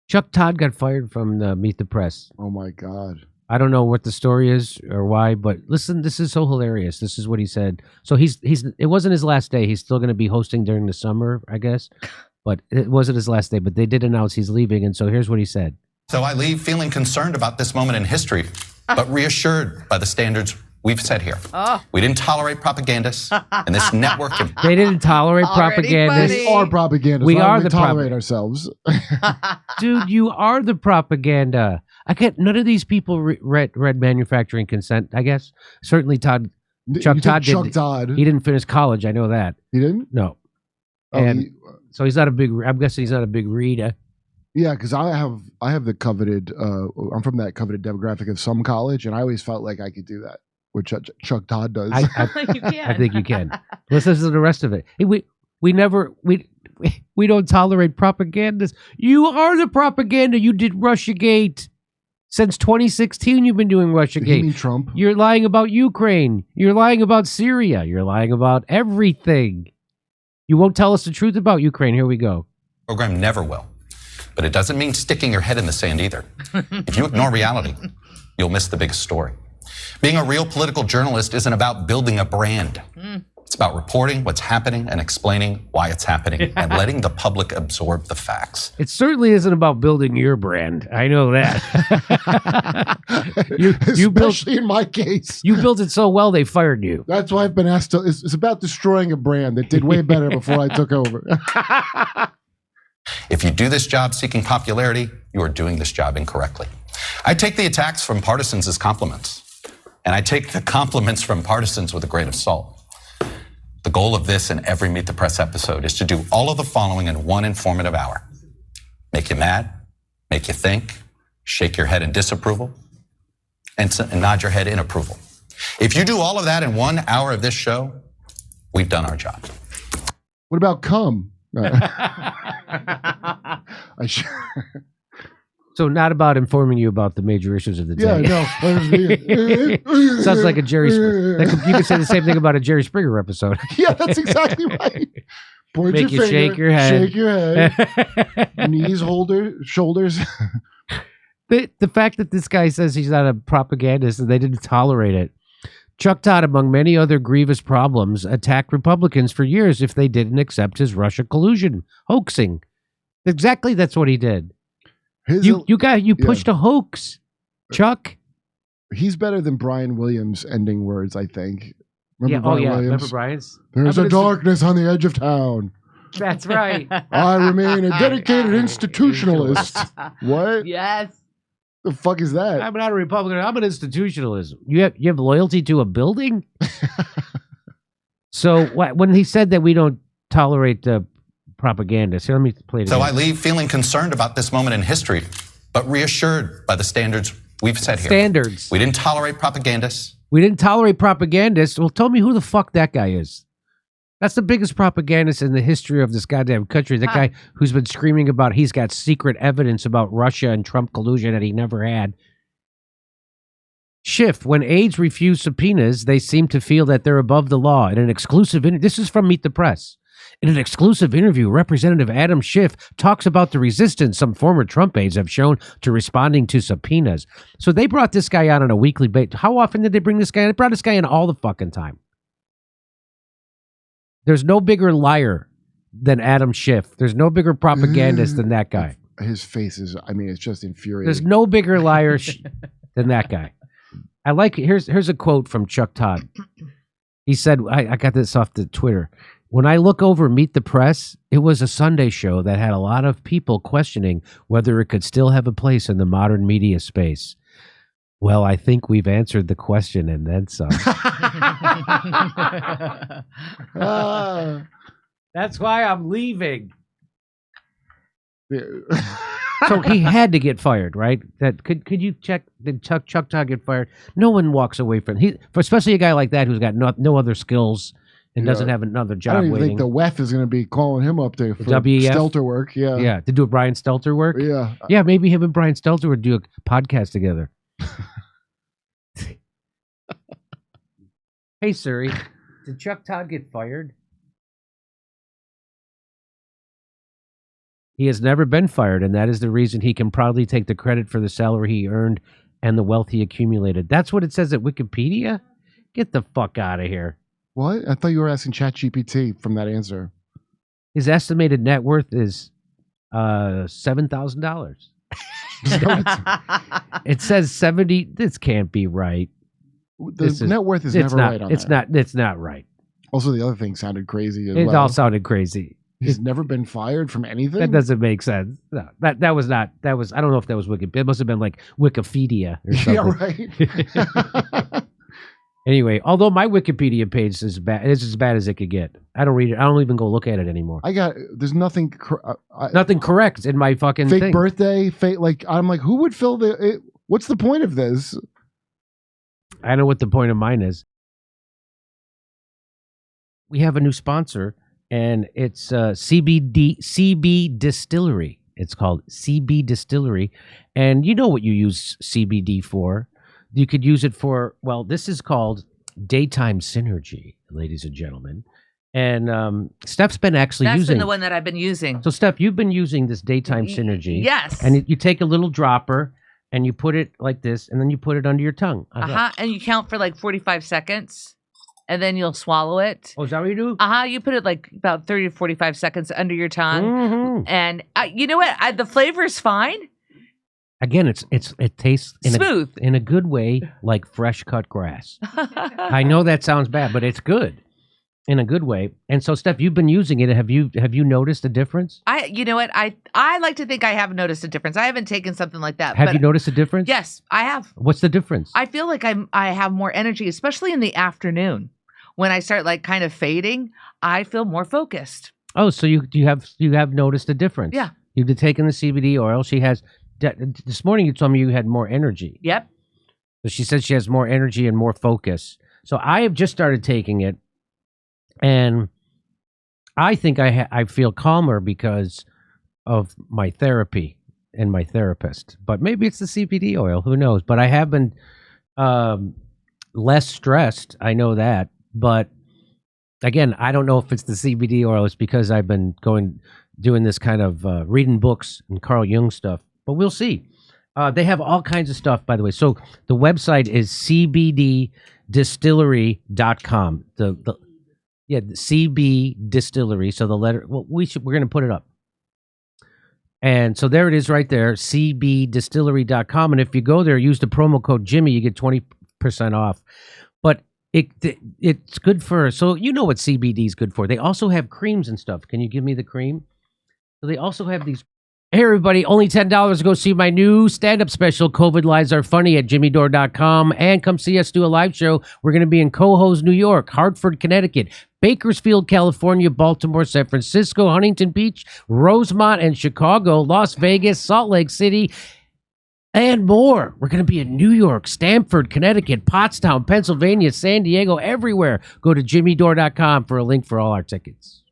Chuck Todd got fired from the Meet the Press. Oh my God. I don't know what the story is or why, but listen, this is so hilarious. This is what he said. So it wasn't his last day. He's still going to be hosting during the summer, I guess. But it wasn't his last day, but they did announce he's leaving. And so here's what he said. So I leave feeling concerned about this moment in history, but reassured by the standards we've set here. We didn't tolerate propagandists and this network. They didn't tolerate propagandists. We are propagandists. We Why are don't the tolerate ourselves. Dude, you are the propaganda. I get none of these people read manufacturing consent, I guess. Certainly Chuck Todd didn't. He didn't finish college, I know that. He didn't? No. Oh, and so he's not a big, I'm guessing he's not a big reader. Yeah, because I have the coveted, I'm from that coveted demographic of some college, and I always felt like I could do that, which Chuck Todd does. I think you can. Listen to the rest of it. Hey, we don't tolerate propagandists. You are the propaganda. You did Russiagate. Since 2016, you've been doing Russiagate. You mean Trump? You're lying about Ukraine. You're lying about Syria. You're lying about everything. You won't tell us the truth about Ukraine. Here we go. Program never will. But it doesn't mean sticking your head in the sand either. If you ignore reality, you'll miss the biggest story. Being a real political journalist isn't about building a brand. It's about reporting what's happening and explaining why it's happening and letting the public absorb the facts. It certainly isn't about building your brand. I know that. Especially in my case. You built it so well, they fired you. That's why I've been asked to. It's about destroying a brand that did way better before I took over. If you do this job seeking popularity, you are doing this job incorrectly. I take the attacks from partisans as compliments, and I take the compliments from partisans with a grain of salt. The goal of this and every Meet the Press episode is to do all of the following in one informative hour. Make you mad, make you think, shake your head in disapproval, and nod your head in approval. If you do all of that in 1 hour of this show, we've done our job. What about cum? So not about informing you about the major issues of the day. Yeah, no. Sounds like a Jerry Springer. You could say the same thing about a Jerry Springer episode. Yeah, that's exactly right. Point Make your you finger, shake your head. Shake your head. Knees, shoulders. The fact that this guy says he's not a propagandist and they didn't tolerate it. Chuck Todd, among many other grievous problems, attacked Republicans for years if they didn't accept his Russia collusion, hoaxing. Exactly, that's what he did. You pushed a hoax, Chuck. He's better than Brian Williams ending words, I think. Remember Williams? Remember Brian's? There's a darkness on the edge of town. That's right. I remain a dedicated institutionalist. What? Yes. The fuck is that? I'm not a Republican. I'm an institutionalist. You have loyalty to a building? So when he said that we don't tolerate propagandists, here, let me play it So again. I leave feeling concerned about this moment in history, but reassured by the standards we've set here. Standards. We didn't tolerate propagandists. We didn't tolerate propagandists. Well, tell me who the fuck that guy is. That's the biggest propagandist in the history of this goddamn country. That guy who's been screaming about he's got secret evidence about Russia and Trump collusion that he never had. Schiff, when aides refuse subpoenas, they seem to feel that they're above the law. In an exclusive this is from Meet the Press. In an exclusive interview, Representative Adam Schiff talks about the resistance some former Trump aides have shown to responding to subpoenas. So they brought this guy on a weekly basis. How often did they bring this guy in? They brought this guy in all the fucking time. There's no bigger liar than Adam Schiff. There's no bigger propagandist than that guy. His face is, it's just infuriating. There's no bigger liar than that guy. I like it. Here's a quote from Chuck Todd. He said, I got this off the Twitter. When I look over Meet the Press, it was a Sunday show that had a lot of people questioning whether it could still have a place in the modern media space. Well, I think we've answered the question and then some. That's why I'm leaving. So he had to get fired, right? That could you check? Did Chuck Todd get fired? No one walks away from especially a guy like that who's got no other skills and doesn't have another job. I don't even waiting. think the WEF is going to be calling him up there for WEF? Stelter work. Yeah, to do a Brian Stelter work. Yeah, maybe him and Brian Stelter would do a podcast together. Hey Siri, did Chuck Todd get fired? He has never been fired, and that is the reason he can proudly take the credit for the salary he earned and the wealth he accumulated. That's what it says at Wikipedia? Get the fuck out of here. What? I thought you were asking ChatGPT from that answer. His estimated net worth is $7,000. It says 70. This can't be right. The net worth is never right on that. It's not right. Also, the other thing sounded crazy as It well. all sounded crazy. He's never been fired from anything? That doesn't make sense. No, that was not. That was. I don't know if that was Wikipedia. It must have been like Wikipedia or something. Yeah, right. Anyway, although my Wikipedia page is bad, it's as bad as it could get. I don't read it. I don't even go look at it anymore. There's nothing. Nothing correct in my fucking fake thing. birthday. Fake. I'm like, who would fill what's the point of this? I know what the point of mine is. We have a new sponsor, and it's CB Distillery. It's called CB Distillery, and you know what you use CBD for. You could use it for, well, this is called Daytime Synergy, ladies and gentlemen. And Steph's been actually using. That's been the one that I've been using. So, Steph, you've been using this Daytime Synergy. Yes. And you take a little dropper and you put it like this, and then you put it under your tongue. And you count for like 45 seconds, and then you'll swallow it. Oh, is that what you do? You put it like about 30 to 45 seconds under your tongue. Mm-hmm. And you know what? The flavor is fine. Again, it tastes smooth in a good way, like fresh cut grass. I know that sounds bad, but it's good in a good way. And so, Steph, you've been using it. Have you noticed a difference? You know what? I like to think I have noticed a difference. I haven't taken something like that. Have you noticed a difference? Yes, I have. What's the difference? I feel like I have more energy, especially in the afternoon. When I start like kind of fading, I feel more focused. Oh, so you have noticed a difference? Yeah. You've been taking the CBD oil. She has. This morning you told me you had more energy. Yep. So she said she has more energy and more focus. So I have just started taking it, and I think I feel calmer because of my therapy and my therapist. But maybe it's the CBD oil. Who knows? But I have been less stressed. I know that. But again, I don't know if it's the CBD oil. It's because I've been doing this kind of reading books and Carl Jung stuff. But we'll see. They have all kinds of stuff, by the way. So the website is cbddistillery.com. The CB Distillery. So the letter. Well, we're going to put it up. And so there it is, right there. cbdistillery.com. And if you go there, use the promo code Jimmy, you get 20% off. But it's good for. So you know what CBD is good for. They also have creams and stuff. Can you give me the cream? So they also have these. Hey, everybody, only $10 to go see my new stand-up special, COVID Lies Are Funny, at jimmydore.com. And come see us do a live show. We're going to be in Cohoes, New York, Hartford, Connecticut, Bakersfield, California, Baltimore, San Francisco, Huntington Beach, Rosemont, and Chicago, Las Vegas, Salt Lake City, and more. We're going to be in New York, Stamford, Connecticut, Pottstown, Pennsylvania, San Diego, everywhere. Go to jimmydore.com for a link for all our tickets.